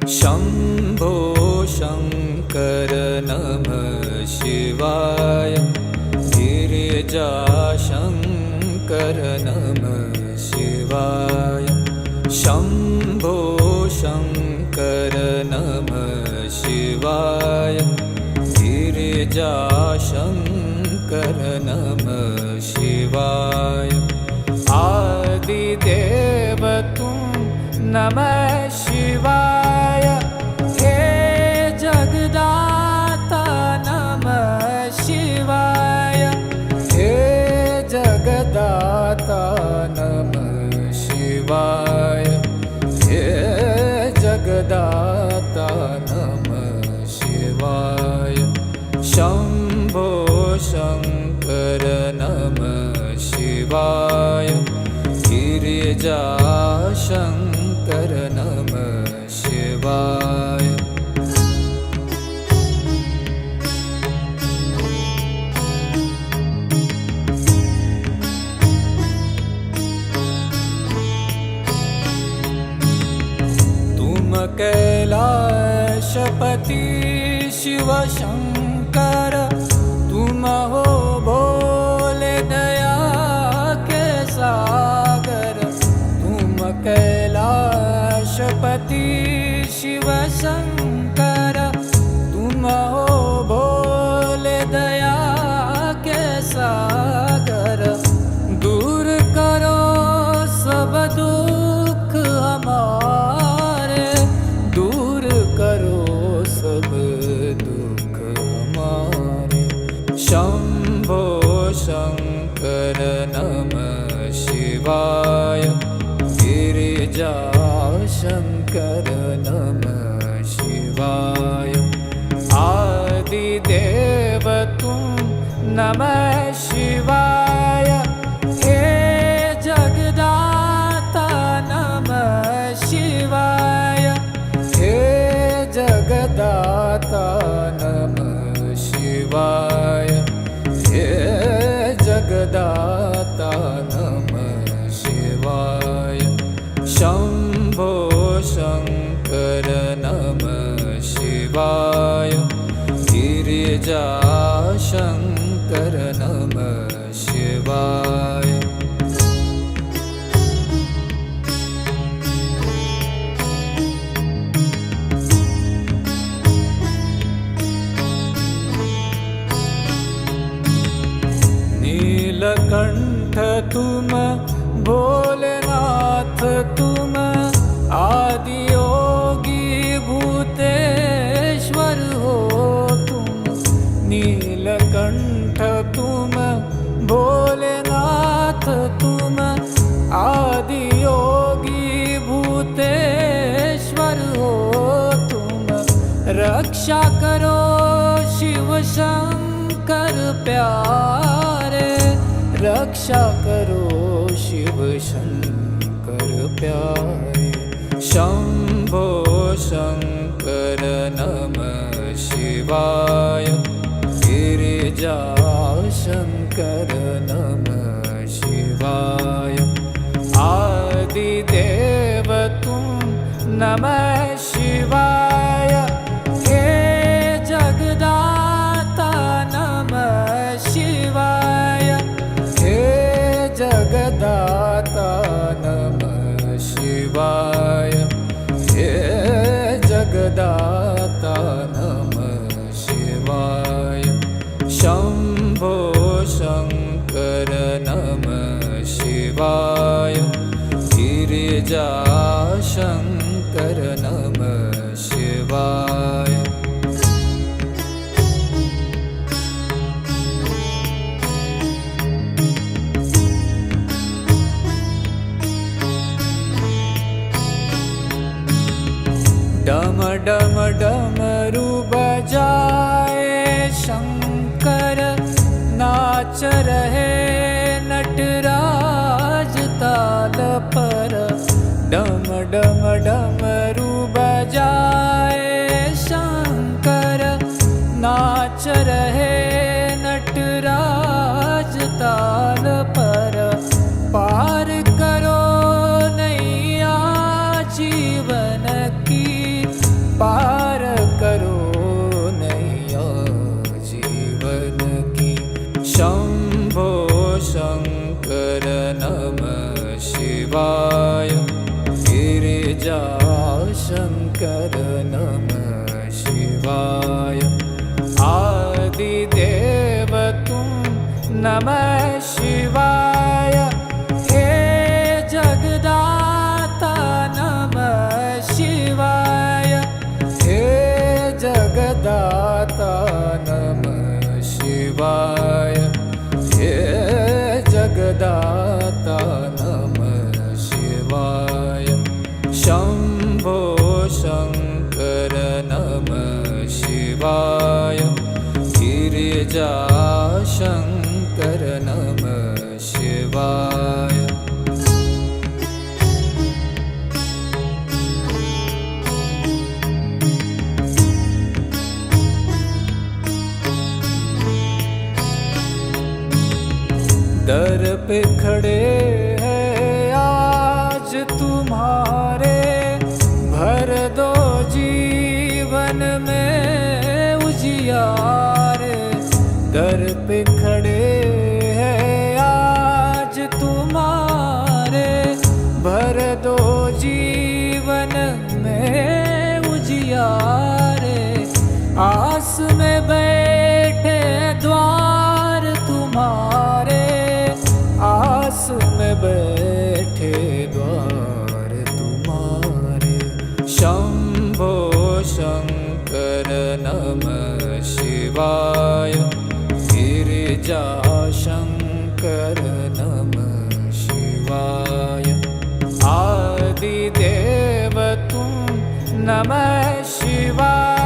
शम्भो शङ्कर नमः शिवाय। गिरिजाशङ्कर नमः शिवाय। शम्भो शङ्कर नमः शिवाय। गिरिजाशङ्कर नमः शिवाय। आदिदेव तुम नमः शिवाय। हे जगदाता नमः शिवाय। हे जगदाता नमः शिवाय। हे जगदाता नमः शिवाय। शम्भो शङ्कर नमः शिवाय। गिरिजाशङ्कर नमः शिवाय। तुम कैलाशपति शिव शंकर। तुम हो भोले दया के सागर। तुम कैलाशपति शिव शंकर। तुम हो भोले दया के सागर। दूर करो सब दुख हमारे। दूर करो सब दुख हमारे। शम्भो शङ्कर नमः शिवाय। गिरिजाशङ्कर नमः शिवाय। आदिदेव तुम नमः शिवाय। हे जगदाता नमः शिवाय। हे जगदाता नमः शिवाय। हे जगदाता नमः शिवाय। शम्भो शङ्कर नमः शिवाय। गिरिजाशङ्कर नमः शिवाय। नीलकंठ तुम भोलेनाथ तुम। आदि योगी भूतेश्वर हो तुम। नीलकंठ तुम भोलेनाथ तुम। आदि योगी भूतेश्वर हो तुम। रक्षा करो शिव शंकर प्यारे। रक्षा करो शिव शंकर प्यारे। शम्भो शङ्कर नमः शिवाय। गिरिजाशङ्कर नमः शिवाय। आदिदेव तुम नमः शिवाय। हे जगदाता नमः शिवाय। हे जगदाता नमः शिवाय। हे जगदाता नमः शिवाय। शम्भो शङ्कर नमः शिवाय। गिरिजाशङ्कर नमः शिवाय। डम डम डमरू बजाए शंकर। नाच रहे नटराज ताल पर। डम डम डमरू बजाए शंकर। नाच रहे नटराज ताल पर। पार करो नैया जीवन की। शङ्कर नमः शिवाय गिरिजाशङ्कर नमः शिवाय आदिदेव तुम नमः शिवाय हे जगदाता नमः शिवाय हे जगदाता नमः शिवाय हे जगदाता नमः शिवाय शम्भो शङ्कर नमः शिवाय गिरिजाशङ्कर नमः शिवाय दर पे खड़े हैं आज तुम्हारे भर दो जीवन में उजियारे दर पे खड़े हैं आज तुम्हारे भर दो जीवन में उजियारे आस में बैठे द्वार तुम्हारे आस में बैठे द्वार तुम्हारे शंभो शंकर नमः शिवाय गिरिजा शंकर नमः शिवाय आदिदेव तुम नमः शिवाय